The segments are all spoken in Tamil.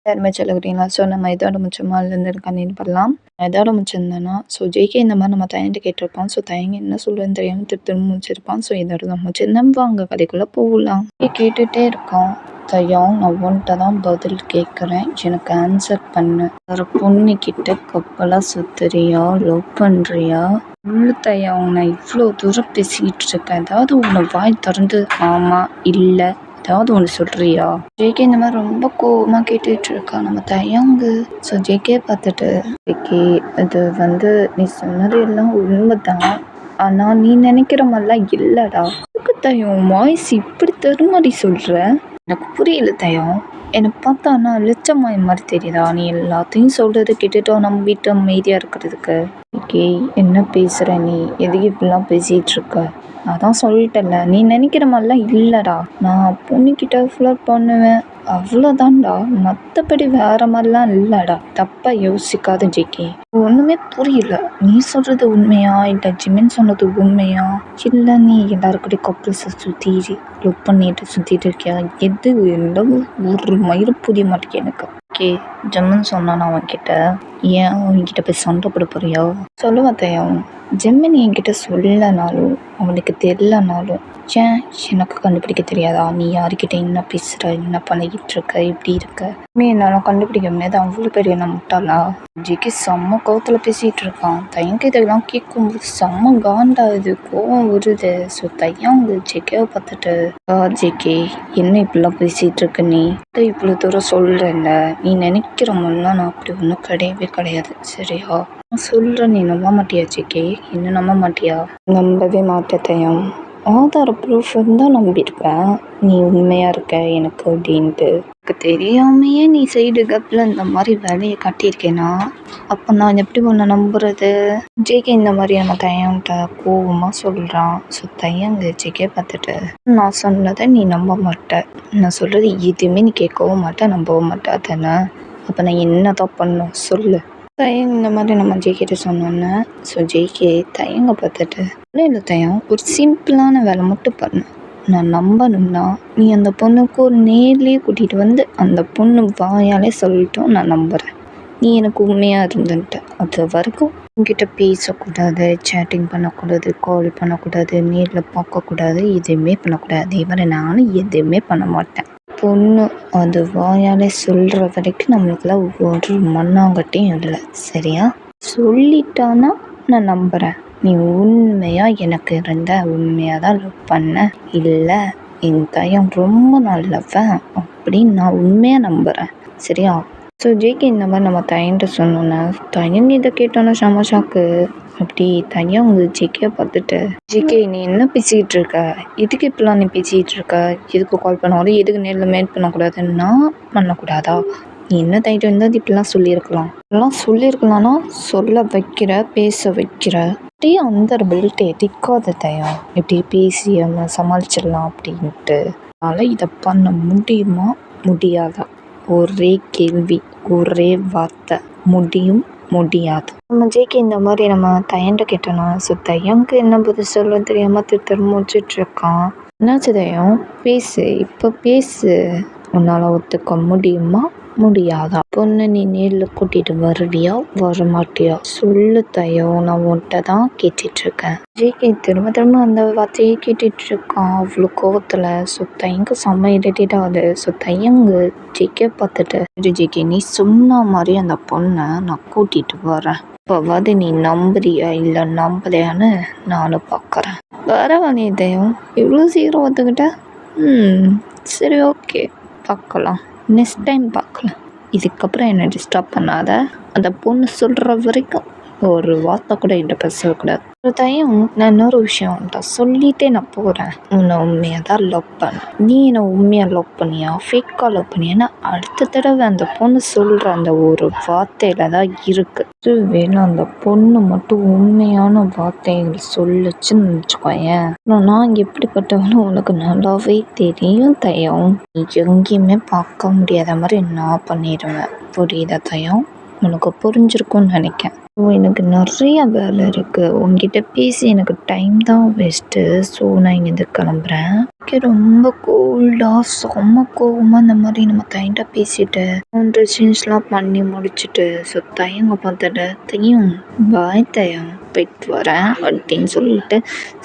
யாருமே சொல்லக்கிறீங்களா? ஸோ நம்ம இதோட முடிச்சோமா அதுலேருந்து கண்டினியூ பண்ணலாம். இதோட முடிச்சிருந்தேன்னா ஜேகே இந்த மாதிரி நம்ம தயங்கிட்ட கேட்டிருப்பான். தயங்கி என்ன சொல்கிறேன்னு தெரியாமல் திரும்ப முடிச்சிருப்பான். இதோட தான் முடிச்சிருந்தேன். வாங்க கதைக்குள்ளே போகலாம். கேட்டுகிட்டே இருக்கான். தயம், நான் உன்கிட்ட தான் பதில் கேட்குறேன், எனக்கு ஆன்சர் பண்ணு. ஒரு பொண்ணுக்கிட்ட கப்பலாக சுற்றுறியா, லவ் பண்ணுறியா? தயம், நான் இவ்வளோ தூரம் பேசிக்கிட்டு இருக்கேன், ஏதாவது உன்னை வாய் திறந்து ஆமாம் இல்லை ஏதாவது ஒன்று சொல்கிறியா? ஜேகே இந்த மாதிரி ரொம்ப கோவமாக கேட்டுட்டு இருக்கா நம்ம தயங்கு. ஜேகே பார்த்துட்டு, ஜேகே அது நீ சொன்னது எல்லாம் உண்மைதான், ஆனால் நீ நினைக்கிற மாதிரிலாம் இல்லைடா. அதுக்கு தயம் வாய்ஸ் இப்படி தருமாடி சொல்கிற? எனக்கு புரியல தயம். என்னை பார்த்தா நான் லட்சமாய் மாதிரி தெரியுதா? நீ எல்லாத்தையும் சொல்கிறது கேட்டுட்டோ நம்ம வீட்டு அமைதியாக இருக்கிறதுக்கு. ஜேகே என்ன பேசுகிற நீ? எதுக்கு இப்படிலாம் பேசிகிட்டு இருக்க? அதான் சொல்லிட்டல, நீ நினைக்கிற மாதிரிலாம் இல்லைடா. நான் பொண்ணுக்கிட்ட ஃப்ளர்ட் பண்ணுவேன், அவ்வளோதான்டா. மற்றபடி வேற மாதிரிலாம் இல்லைடா. தப்பாக யோசிக்காத ஜேகே. ஒன்றுமே புரியல. நீ சொல்கிறது உண்மையா, இல்லை ஜிமின் சொன்னது உண்மையா, இல்லை நீ எல்லாருக்கிட்டே கப்பல்ஸை லவ் பண்ணிட்டு சுற்றிட்டு இருக்கியா? எது எல்லாம் ஒரு மயிரும் புரிய மாட்டேங்க எனக்கு. ஓகே, ஜிமின் சொன்னான் அவன்கிட்ட, ஏன் அவன்கிட்ட போய் சண்டை போட போறியா? சொல்லுவேன் தயம். ஜெமினி என்கிட்ட சொல்லனாலும் அவனுக்கு தெரியலனாலும் ஏன் எனக்கு கண்டுபிடிக்க தெரியாதா? நீ யாருக்கிட்ட என்ன பேசுகிற, என்ன பண்ணிக்கிட்டு இருக்க, இப்படி இருக்க? என்னால் கண்டுபிடிக்க முடியாது. அவ்வளோ பெரிய நான் முட்டாளா? ஜேகே செம்ம கோவத்தில் பேசிகிட்டு இருக்கான். தயங்க இதெல்லாம் கேட்கும்போது செம்ம காண்டா இது, கோவம் வருது. தயங்க ஜேகேவை பார்த்துட்டு, ஜேகே என்ன இப்படிலாம் பேசிகிட்டு இருக்க? நீ இவ்வளோ தூரம் சொல்கிறேன்ல, நீ நினைக்கிற மாதிரிலாம் நான் அப்படி ஒன்றும் கிடையவே கிடையாது, சரியா? நான் சொல்கிறேன், நீ நம்ப மாட்டியா ஜேகே? என்ன நம்ப மாட்டியா? நம்பவே மாட்டேன் தயம். ஆதார ப்ரூஃப் இருந்தால் நம்பியிருப்பேன், நீ உண்மையாக இருக்க எனக்கு அப்படின்ட்டு. எனக்கு தெரியாமையே நீ சைடு கப்பில் இந்த மாதிரி வேலையை காட்டியிருக்கேனா, அப்போ நான் எப்படி ஒன்று நம்புறது? ஜேகே இந்த மாதிரி நம்ம தயன்ட்ட கோவமாக சொல்கிறான். தயங்கு ஜேகே பார்த்துட்டு, நான் சொன்னதை நீ நம்ப மாட்டேன், நான் சொல்கிறது எதுவுமே நீ கேட்கவும் மாட்டேன், நம்பவும் மாட்டேன் தானே? அப்போ நான் என்ன தான் பண்ணணும் சொல்லு? தயங்க இந்த மாதிரி நம்ம ஜேகேட்ட சொன்னோன்னே ஜேகே தயங்க பார்த்துட்டு, இல்லை தயம், ஒரு சிம்பிளான வேலை மட்டும் பண்ணு. நான் நம்பணும்னா நீ அந்த பொண்ணுக்கு ஒரு நேர்லேயே கூட்டிகிட்டு வந்து அந்த பொண்ணு வாயாலே சொல்லிட்டோம், நான் நம்புகிறேன். நீ எனக்கு உண்மையாக இருந்துட்ட, அது வரைக்கும் உங்ககிட்ட பேசக்கூடாது, சேட்டிங் பண்ணக்கூடாது, கால் பண்ணக்கூடாது, நேரில் பார்க்கக்கூடாது, எதுவுமே பண்ணக்கூடாது. இவரை நானும் எதுவுமே பண்ண மாட்டேன். பொண்ணு அது வாயாலே சொல்கிற வரைக்கும் நம்மளுக்குலாம் ஒரு மண்ணாங்கட்டியும் இல்லை, சரியா? சொல்லிட்டானா நான் நம்புகிறேன். நீ உண்மையாக எனக்கு இருந்த, உண்மையாக தான் லவ் பண்ண, இல்லை என் தயம் ரொம்ப நல்லவன் அப்படின்னு நான் உண்மையாக நம்புகிறேன், சரியா? ஜேகே இந்த மாதிரி நம்ம தயன்ட்டு சொன்னோன்னே தயன் இதை கேட்டோன்னா செம ஷாக்கு. அப்படி தனியாக உங்களுக்கு ஜேகே பார்த்துட்டு, ஜேகே நீ என்ன பேசிக்கிட்டு இருக்க? எதுக்கு இப்படிலாம் நீ பேசிக்கிட்டு இருக்க? எதுக்கு கால் பண்ணாலும் எதுக்கு நேரில் மேட் பண்ணக்கூடாதுன்னா பண்ணக்கூடாதா? நீ என்ன தைட்டு இருந்தால் இப்படிலாம் சொல்லியிருக்கலாம். இப்படிலாம் சொல்லியிருக்கலாம்னா சொல்ல வைக்கிற, பேச வைக்கிற, அப்படியே அந்த பெல்ட் எதிக்காத தயம். இப்படி பேசி நம்ம சமாளிச்சிடலாம் அப்படின்ட்டு. அதனால் இதை பண்ண முடியுமா முடியாதா? ஒரே கேள்வி, ஒரே வார்த்தை, முடியும் முடியாது. நம்ம ஜேகே இந்த மாதிரி நம்ம தயன்ட்ட கேட்டோன்னா தயங்கு என்ன பதில் சொல்ல தெரியாமல் திரும்ப முடிச்சிட்ருக்கான். என்னாச்சு தயம், பேசு, இப்போ பேசு. உன்னால் ஒத்துக்க முடியுமா முடியாதா? பொண்ணு நீ நேரில் கூட்டிகிட்டு வருவியா வர மாட்டியா? சொல்லு தயம், நான் உன்கிட்ட தான் கேட்டுட்ருக்கேன். ஜேகே திரும்ப திரும்ப அந்த வார்த்தையே கேட்டுட்ருக்கான் அவ்வளோ கோவத்தில். தயங்கு செம்ம இரிட்டேட் ஆகுது. தயங்கு ஜேகே பார்த்துட்டு, ஜேகே நீ சொன்ன மாதிரி அந்த பொண்ணை நான் கூட்டிகிட்டு வரேன், இப்போவாது நீ நம்புறியா இல்லை நம்பலையான்னு நானும் பார்க்குறேன். பரவாயில்லையே தயம், இவ்வளோ சீக்கிரம் ஒத்துக்கிட்ட? சரி ஓகே, பார்க்கலாம், நெக்ஸ்ட் டைம் பார்க்கலாம். இதுக்கப்புறம் என்னை டிஸ்டர்ப் பண்ணாத. அந்த பொண்ணு சொல்கிற வரைக்கும் ஒரு வார்த்தை கூட என்கிட்ட பேசக்கூடாது. ஒரு டைம் நான் இன்னொரு விஷயம் சொல்லிட்டே நான் போகிறேன். உன்னை உண்மையாக தான் லவ் பண்ண. நீ என்னை உண்மையாக லவ் பண்ணியா ஃபேக்காக லவ் பண்ணியான்னு அடுத்த தடவை அந்த பொண்ணு சொல்கிற அந்த ஒரு வார்த்தையில் தான் இருக்குது. வேணும் அந்த பொண்ணு மட்டும் உண்மையான வார்த்தைகள் சொல்லுச்சுன்னு வச்சுக்கோயேன், நான் எப்படிப்பட்டவனும் உனக்கு நல்லாவே தெரியும் தயம். நீ எங்கேயுமே பார்க்க முடியாத மாதிரி நான் பண்ணிடுவேன். புரியுதா தயம்? உனக்கு புரிஞ்சிருக்கும்னு நினைக்கிறேன். ஸோ எனக்கு நிறைய வேலை இருக்குது, உங்ககிட்ட பேசி எனக்கு டைம் தான் வேஸ்ட்டு. ஸோ நான் இங்கேருந்து கிளம்புறேன். எனக்கு ரொம்ப கோல்டாக செம்ம கோவமாக இந்த மாதிரி நம்ம தையன்ட்ட பேசிட்டு ட்ரெஸ்ஸிங்ஸ்லாம் பண்ணி முடிச்சுட்டு ஸோ தையங்க பார்த்துட்டு தையும் பாய் தையம் போயிட்டு வரேன் அப்படின்னு சொல்லிட்டு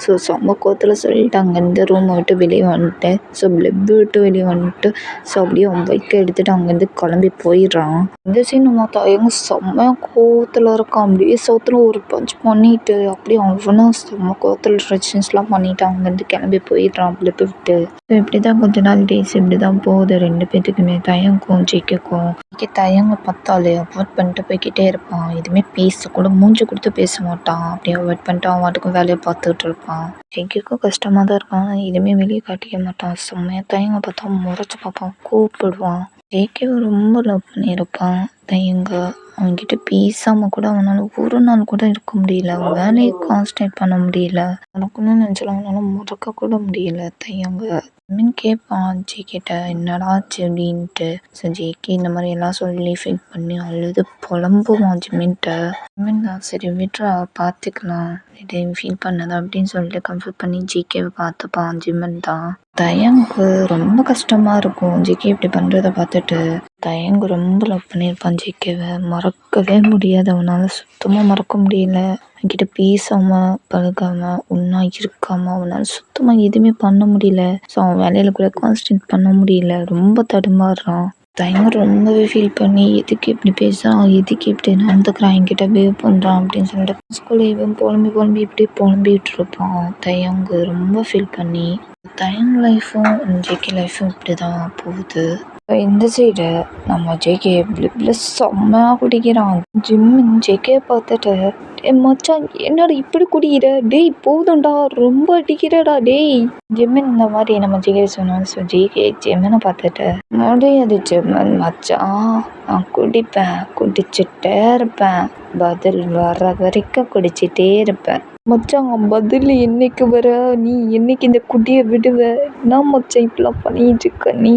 ஸோ செம்ம கோவத்தில் சொல்லிட்டு அங்கேருந்து ரூமை விட்டு வெளியே வந்துட்டேன். ஸோ பிளப்பு விட்டு வெளியே வந்துட்டு ஸோ அப்படியே அவன் பைக்கை எடுத்துகிட்டு அங்கேருந்து கிளம்பி போயிடுறான். இந்த சீன் நம்ம தையங்க செம்ம கோவத்தில் இருக்கான். அப்படியே சவுத்தில் ஒரு பஞ்ச் பண்ணிட்டு அப்படியே அவனும் செம்ம கோவத்தில் ட்ரெஸ்ஸிங்ஸ்லாம் பண்ணிட்டு அங்கேருந்து கிளம்பி போயிடுறான் பிளப்பு விட்டு. ஸோ இப்படி தான் கொஞ்ச நாள் டேஸ் இப்படி தான் போகுது ரெண்டு பேத்துக்குமே, தையங்கும் ஜிகேக்கும். தையங்க பார்த்தாலே அவாய்ட் பண்ணிட்டு போய்கிட்டே இருப்பான், எதுவுமே பேசக்கூட மூஞ்சி கொடுத்து பேச மாட்டான், அப்படியே அவாய்ட் பண்ணிட்டு அவன் வாட்டுக்கும் வேலையை பார்த்துக்கிட்டு இருப்பான். ஜிகேக்கும் கஷ்டமாக தான் இருக்கான், எதுவுமே வெளியே காட்டிக்க மாட்டான். செம்மையாக தையங்க பார்த்தா முறைச்சி பார்ப்பான், கூப்பிடுவான். ஜேகேவை ரொம்ப லவ் பண்ணியிருப்பான் தையங்க. அவன்கிட்ட பேசாமல் கூட அவனால் ஒரு நாள் கூட இருக்க முடியல, அவன் வேலையை கான்சன்ட்ரேட் பண்ண முடியல, எனக்குன்னு நினச்சாலும் அவனால் மறக்க கூட முடியல தையங்க. அப்படின்னு கேட்பான் ஜேகேட்ட என்னடா ஆச்சு அப்படின்ட்டு. ஸோ ஜேகே இந்த மாதிரி எல்லாம் சொல்லி ஃபீல் பண்ணி அழுது புலம்புவான் ஜிமின்ட்ட. ஜிமின் தான் சரி விட்றா பார்த்துக்கலாம் இது ஃபீல் பண்ணதா அப்படின்னு சொல்லிட்டு கம்ஃபர்ட் பண்ணி ஜிகேவை பார்த்துப்பான் ஜிமின் தான். தையங்கு ரொம்ப கஷ்டமாக இருக்கும் ஜிகே இப்படி பண்ணுறத பார்த்துட்டு. தையங்கு ரொம்ப லவ் பண்ணியிருப்பான் ஜிகேவை, மறக்கவே முடியாது, அவனால் சுத்தமாக மறக்க முடியல. அவன்கிட்ட பேசாமல் பழகாமல் ஒன்றா இருக்காமல் அவனால் சுத்தமாக எதுவுமே பண்ண முடியல. ஸோ அவன் வேலையில் கூட கான்சன்ட்ரேட் பண்ண முடியல, ரொம்ப தடுமாறுறான். தையங்க ரொம்பவே ஃபீல் பண்ணி எதுக்கு இப்படி பேசுகிறான், எதுக்கு இப்படி நடந்துக்கிறான், என்கிட்ட பிஹேவ் பண்ணுறான் அப்படின்னு சொல்லிட்டு ஸ்கூலில் இவன் புலம்பி இப்படி புலம்பிகிட்டு இருப்பான். தையங்கு ரொம்ப ஃபீல் பண்ணி. தையங் லைஃப்பும் ஜேகே லைஃப்பும் இப்படி தான் போகுது. இந்த சைடு நம்ம ஜேகே ப்ளஸ் செம்மையாக குடிக்கிறான். ஜிம்மின் ஜேகே பார்த்துட்டு மச்சான் என்னடா இப்படி குடிக்கிற, டேய் போதும்டா ரொம்ப அடிக்கிறடா டேய். ஜிம்மின் இந்த மாதிரி நம்ம ஜேகே சொன்னோம். ஸோ ஜேகே ஜிம்மினை பார்த்துட்டு முடியாது ஜிம்மன் மச்சான், நான் குடிப்பேன், குடிச்சிட்டே இருப்பேன், பதில் வர வரைக்கும் குடிச்சிட்டே இருப்பேன். மச்சான் பதில் என்னைக்கு வர, நீ என்னைக்கு இந்த குடியை விடுவ, என்ன மச்சான் இப்படிலாம் பண்ணிட்டு இருக்க நீ,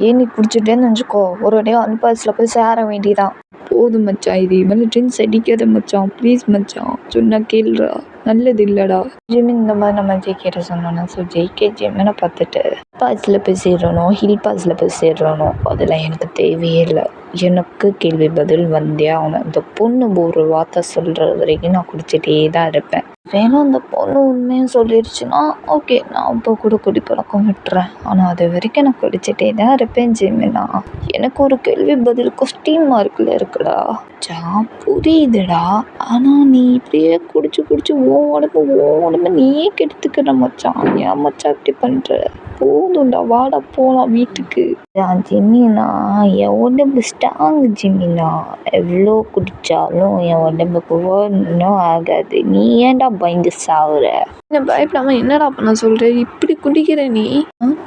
ஏன் நீ குடிச்சிட்டேன்னு நினச்சிக்கோ ஒரு டே அன்பாஸில் போய் சேர வேண்டியதான். போதும் மச்சான், இது இவனை ட்ரிங்க்ஸ் அடிக்காத மச்சான், ப்ளீஸ் மச்சான் சொன்னா கேளுடா, நல்லது இல்லைடா. ஜிமின் இந்த மாதிரி நம்ம ஜேகேட்ட சொன்னோன்னா ஸோ ஜேகே ஜிமினை பார்த்துட்டு பாஸில் போய் சேர்றணும், ஹில் பாஸில் போய் சேர்றணும், அதெல்லாம் எனக்கு தேவையே இல்லை, எனக்கு கேள்வி பதில் வந்தே அவனை அந்த பொண்ணு ஒரு வார்த்தை சொல்கிற வரைக்கும் நான் குடிச்சிட்டே தான் இருப்பேன். வேணும் அந்த பொண்ணு உண்மையும் சொல்லிடுச்சுன்னா ஓகே நான் இப்போ கூட குடி பழக்கம் விட்டுறேன், ஆனால் அது வரைக்கும் நான் குடிச்சிட்டே தான் இருப்பேன் ஜிமினா. எனக்கு ஒரு கேள்வி பதில் கொஸ்டின் மார்க்கில் இருக்குடா புரியுதுடா, ஆனால் நீ இப்படியே குடிச்சு உடம்பு நீயே கெடுத்துக்கிற மச்சான், ஏன் மச்சான் இப்படி பண்ணுற, போதும்டா வாடா போகலாம் வீட்டுக்கு. ஜிமினா என் உடம்பு ஸ்ட்ராங் ஜிமினா, எவ்வளோ குடித்தாலும் என் உடம்புக்கு ஒன்றும் ஆகாது, நீ ஏன்டா பயந்து சாவுற. என்ன பயப்படாமல் என்னடா பண்ண சொல்கிற, இப்படி குடிக்கிற நீ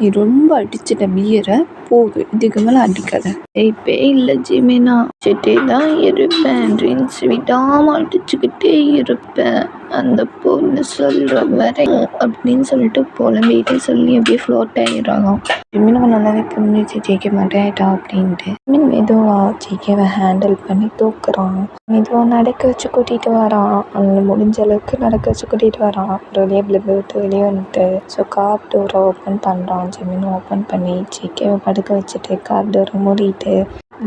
நீ ரொம்ப அடிச்சிட்ட பியரை, போதும் இதுக்கு மேலே அடிக்காத. இப்போ இல்லை ஜிமினா, அடிச்சுட்டே தான் இருப்பேன், ட்ரிங்க்ஸ் விடாமல் அடிச்சுக்கிட்டே இருப்பேன், அந்த பொண்ணு சொல்கிற வரை அப்படின்னு சொல்லிட்டு புலம்பிகிட்டே சொல்லி அப்படியே ஃப்ளோட் ஆகிடுறாங்க. ஜிமினுக்கு நல்லாவே புரிஞ்சிச்சு ஜேகே மாட்டேட்டா அப்படின்ட்டு. ஜிமின் மெதுவாக ஜேகேவை ஹேண்டில் பண்ணி தூக்குறான், மெதுவாக நடக்க வச்சு கூட்டிகிட்டு வரான், அதில் முடிஞ்ச அளவுக்கு நடக்க வச்சு கூட்டிகிட்டு வரான். ஒரு வழியாக பிளப்பு விட்டு வெளியே வந்துட்டு ஸோ கார் டோரை ஓப்பன் பண்ணுறான். ஜிமின் ஓப்பன் பண்ணி ஜேகேவை படுக்க வச்சுட்டு கார் டோரை மூடிட்டு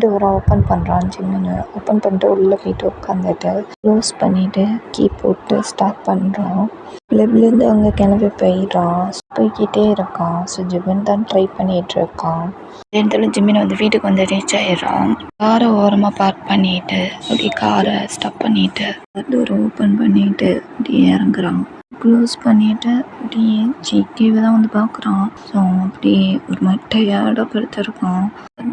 டோரை ஓப்பன் பண்ணுறான். ஜிமின்னு ஓப்பன் பண்ணிட்டு உள்ளே போயிட்டு உட்காந்துட்டு க்ளோஸ் பண்ணிவிட்டு கீ போட்டு ஸ்டார்ட் பண்ணுறான். பிளப்லேருந்து அங்கே கிளம்பி போய்கிட்டே இருக்கான். ஸோ ஜிமின் தான் ட்ரை பண்ணிகிட்டு இருக்கான். இடத்துல ஜிமின் வந்து வீட்டுக்கு வந்து ரீச் ஆகிடுறான். காரை ஓரமாக பார்க் பண்ணிவிட்டு அப்படியே காரை ஸ்டாப் பண்ணிவிட்டு டோரை ஓப்பன் பண்ணிவிட்டு அப்படியே இறங்குறான். க்ளோஸ் பண்ணிவிட்டு அப்படியே ஜேகேவை தான் வந்து பார்க்குறான். ஸோ அப்படியே ஒரு மாதிரி டயர்டாக படுத்திருக்கான்.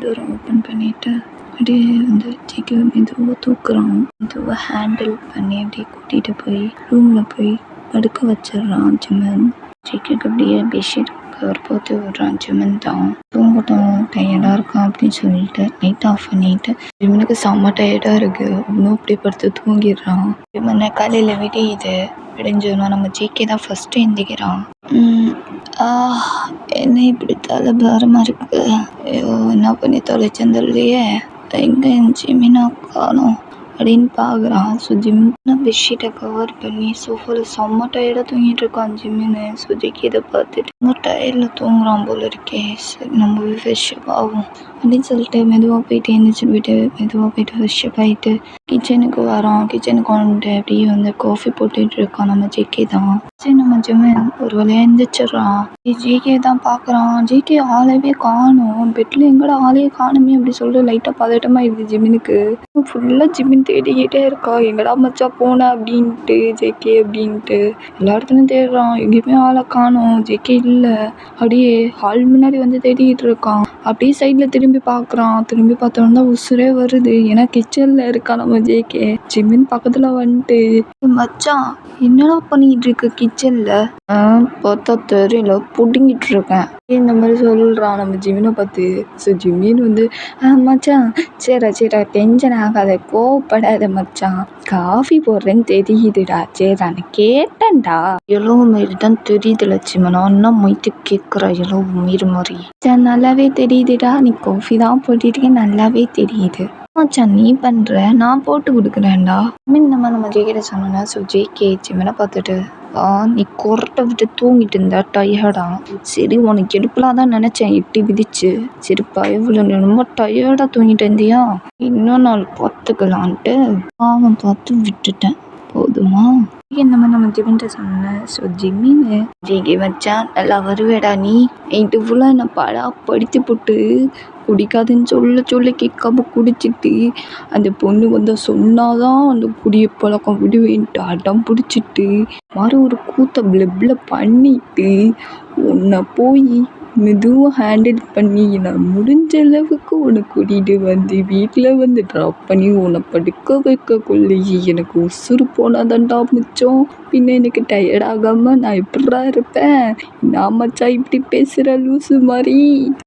டோரை ஓப்பன் பண்ணிவிட்டு அப்படியே வந்து ஜேகேவை மெதுவாக தூக்குறான். மெதுவாக ஹேண்டில் பண்ணி அப்படியே கூட்டிகிட்டு போய் ரூமில் போய் படுக்க வச்சிடுறான் ஜிமின். ஜேகேக்கு அப்படியே பெட்ஷீட் கவர் போட்டு விடுறான். ஜிமின் தான் தூங்கட்டும் டயர்டாக இருக்கான் அப்படின்னு சொல்லிட்டு லைட் ஆஃப் பண்ணிட்டு ஜிமினுக்கு செம்ம டயர்டாக இருக்குது, இன்னும் அப்படியே படுத்து தூங்கிடுறான். ஜிமினை காலையில் விடியுது. விடிஞ்சோன்னா நம்ம ஜேகே தான் ஃபஸ்ட்டு எந்திக்கிறான். என்ன இப்படி தலை பாரமாக இருக்குது, ஐயோ என்ன பண்ணி தொலைச்சேன் தெரியலையே, எங்கே ஜிமினா காணோம், அப்படின்னு பார்க்குறான். ஸோ ஜிம்மினை பெட்ஷீட்டை கவர் பண்ணி சோஃபாவில் செம்ம டயர்டாக தூங்கிட்டு இருக்கான் ஜிம்மின்னு. ஸோ ஜேகே இதை பார்த்துட்டு ரொம்ப டயர்டில் தூங்குறான் போல இருக்கே, சரி நம்ம போய் ஃப்ரெஷ்ஷப் ஆகும் அப்படின்னு சொல்லிட்டு மெதுவாக போயிட்டு எழுந்திரிச்சிட்டு போயிட்டு மெதுவாக போயிட்டு ஃப்ரெஷ்ஷப் ஆகிட்டு கிச்சனுக்கு வரான். கிச்சனுக்கு வந்துட்டு அப்படியே வந்து காஃபி போட்டுட்டு இருக்கான் நம்ம ஜேகே தான். சரி நம்ம ஜிம்மின் ஒரு வழியாக எழுந்திரிச்சிட்றான். ஜேகே தான் பார்க்குறான். ஜேகே ஆளவே காணும், பெட்டில் எங்கடா ஆளையே காணுமே அப்படி சொல்லிட்டு லைட்டாக பதட்டமாக இருக்குது ஜிம்மினுக்கு. ஃபுல்லாக ஜிம்மின் தேடிக்கிட்டே இருக்கா, எங்கடா மச்சா போன அப்படின்ட்டு ஜேகே அப்படின்ட்டு எல்லா இடத்துலையும் தேடுறான். எங்கேயுமே ஆளை காணும், ஜேகே இல்லை. அப்படியே ஹால் முன்னாடி வந்து தேடிக்கிட்டு இருக்கான். அப்படியே சைடில் திரும்பி பார்க்குறான். திரும்பி பார்த்தோன்னா தான் உசுரே வருது, ஏன்னா கிச்சனில் இருக்கான் நம்ம ஜேகே. ஜிம்மின் பக்கத்தில் வந்துட்டு மச்சான் என்னடா பண்ணிக்கிட்டு இருக்கு கிச்சனில்? பார்த்தா தெரியல, புடுங்கிட்டு இருக்கேன் இந்த மாதிரி சொல்கிறான் நம்ம ஜிம்மினை பார்த்து. ஸோ ஜிம்மின் வந்து மச்சான் சரி டென்ஷன் ஆகாத, கோவப்படாத மச்சான், காஃபி போடுறேன்னு தெரியுதுடா, சரி நான் கேட்டேன்டா. எவ்வளோ மாரி தான் தெரியுது லட்சுமி, நான் என்ன மைத்து கேட்குறேன் எவ்வளோ மீறு மாதிரி. சரி நல்லாவே தெரியுதுடா, நீ காஃபி தான் போட்டுட்டு நல்லாவே தெரியுது மச்சான், நீ பண்ணுற நான் போட்டு கொடுக்குறேன்டா. இந்த மாதிரி நம்ம ஜேகே சொன்னோன்னா. ஸோ ஜேகே ஜிம்மினை பார்த்துட்டு நீ கொரட்டை விட்டு தூங்கிட்டு இருந்தா டயர்டா, சரி உனக்கு எடுப்பலாம் தான் நினச்சேன் எட்டி விதிச்சு, சரி பயவில் ரொம்ப டயர்டாக தூங்கிட்டு இருந்தியா, இன்னும் நாள் பார்த்துக்கலான்ட்டு பாவம் பார்த்து விட்டுட்டேன், போதுமா இந்த மாதிரி நம்ம ஜிம்மின்ட்ட சொன்னேன். ஸோ ஜிம்மின்னு ஜேகே மச்சான் நல்லா வருவேடா, நீ நைட்டு ஃபுல்லாக என்னை படா படித்து போட்டு குடிக்காதுன்னு சொல்ல கேட்காம குடிச்சிட்டு அந்த பொண்ணு வந்து சொன்னாதான் அந்த குடிய பழக்கம் விடுவேன்ட்டு அடம் பிடிச்சிட்டு மாதிரி ஒரு கூத்த பிளப்ல பண்ணிட்டு உன்னை போய் மெதுவாக ஹேண்டில் பண்ணி நான் முடிஞ்ச அளவுக்கு உன்னை கூட்டிகிட்டு வந்து வீட்டில் வந்து ட்ராப் பண்ணி உன்னை படுக்க வைக்கக்குள்ளேயே எனக்கு உசுறு போனாதான்டா மிச்சம். பின்ன எனக்கு டயர்ட் ஆகாமல் நான் எப்படா இருப்பேன்? நான் மச்சா இப்படி பேசுகிற லூஸு மாதிரி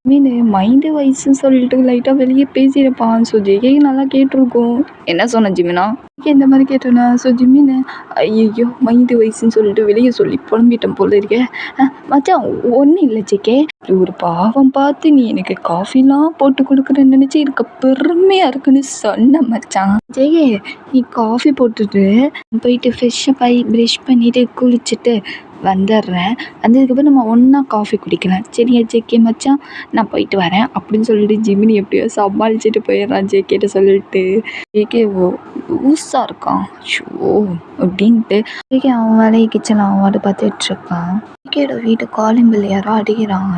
மீன் மைண்டு வயசுன்னு சொல்லிட்டு லைட்டாக வெளியே பேசியிருப்பான். ஸோ ஜேகே நல்லா கேட்டிருக்கோம். என்ன சொன்ன ஜிம்மினா இந்த மாதிரி கேட்டேன்னா. ஸோ ஜிம்மின்னு ஐயோ மைண்டு வயசுன்னு சொல்லிட்டு வெளியே சொல்லி புலம்பிட்டேன் போல இருக்கேன். மச்சான் ஒன்றும் இல்லை ஜேகே, ஒரு பாவம் பார்த்து நீ எனக்கு காஃபிலாம் போட்டு கொடுக்குறேன்னு நினச்சி இருக்க பெருமையாக இருக்குன்னு சொன்ன மச்சான். ஜேகே நீ காஃபி போட்டுட்டு போயிட்டு ஃப்ரெஷ்ஷப் ஆகி ப்ரஷ் பண்ணிவிட்டு குளிச்சுட்டு வந்துடுறேன், வந்ததுக்கப்புறம் நம்ம ஒன்றா காஃபி குடிக்கலாம் சரியா ஜேகே மச்சான், நான் போயிட்டு வரேன் அப்படின்னு சொல்லிட்டு ஜிம்மினி எப்படியோ சமாளிச்சுட்டு போயிடுறான் ஜேகேட்ட சொல்லிட்டு. ஜேகே லூஸாக இருக்கான் ஷோ அப்படின்ட்டு ஜேகே அவன் வேலையை கிச்சனில் அவன் வாட்டு பார்த்துட்ருக்கான். ஜேகேயோட வீட்டு காலிங் பில் யாரோ அடிக்கிறாங்க.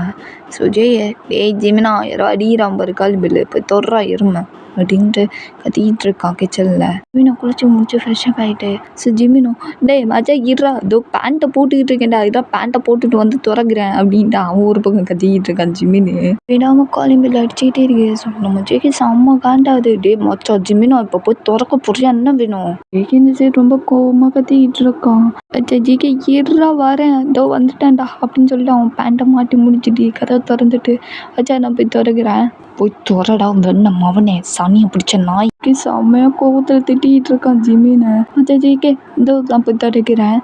ஸோ டேய் ஜிமினா யாரோ அடிக்கிறான் பாரு காலிங் பில்லு, போய் தொடரா எருமை அப்படின்ட்டு கத்திக்கிட்டு இருக்கான் கிச்சனில். ஜிமினோ குளிச்சு முடிச்சு ஃப்ரெஷ்ஷப் ஆகிட்டு. ஸோ ஜிமினோ டேய் மஜா இருறா, இதோ பேண்ட்டை போட்டுக்கிட்டு இருக்கேன்டா, இதான் பேண்ட்டை போட்டுட்டு வந்து திறக்கிறேன் அப்படின்ட்டு அவன் ஒரு பக்கம் கத்திக்கிட்டு இருக்கான் ஜிமினு. விடாமல் காலிங் பில் அடிச்சுக்கிட்டே இருக்கு. ஸோ நம்ம ஜேகே செம்ம காண்டாகுது. டே மச்சா ஜிமினோ இப்போ போய் திறக்க போறியா, என்ன வேணும்? ஜேகே இந்த சைடு ரொம்ப கோவமாக கத்திக்கிட்டு இருக்கான். ஜேகே இருறா வரேன், இதோ வந்துட்டேன்டா அப்படின்னு சொல்லிட்டு அவன் பேண்ட்டை மாட்டி முடிச்சுட்டு கதவை திறந்துட்டு அச்சா நான் போய் திறக்கிறேன், போய் துறடா வெண்ண மவனே சனியை பிடிச்ச நாய்க்கு செம்மையாக கோவத்தில் திட்டிகிட்டு இருக்கான் ஜிமினை. மச்சா ஜேகே இதோ நான் போய் திறக்கிறேன்,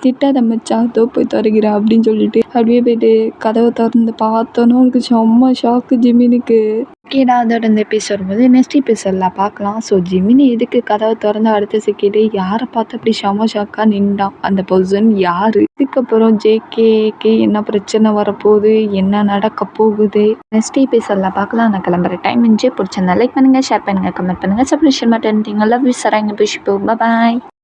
திட்டாத மச்சா இதோ போய் திறக்கிறேன் அப்படின்னு சொல்லிட்டு அப்படியே போயிட்டு கதவை திறந்து பார்த்தோன்னா உனக்கு செம்ம ஷாக்கு ஜிமினுக்கு. ஓகேடா, அதோட இந்த எபிசோட் வரும்போது நெக்ஸ்ட் எபிசோடில் பார்க்கலாம். ஸோ ஜிமினி எதுக்கு கதவை திறந்து அடுத்த செகண்டே யாரை பார்த்து அப்படி செம்ம ஷாக்காக நின்றான், அந்த பர்சன் யார், இதுக்கப்புறம் ஜேகேக்கு என்ன பிரச்சனை வரப்போகுது, என்ன நடக்க போகுது நெக்ஸ்ட் எபிசோடில் பார்க்கலாம். நான் கிளம்புற டைம் பிடிச்சிருந்தா லைக் பண்ணுங்கள், ஷேர் பண்ணுங்கள், கமெண்ட் பண்ணுங்கள், சப்ஸ்கிரைப் பண்ணுங்கள். லவ் யூ சரங்க புஷ்பு, பாய்.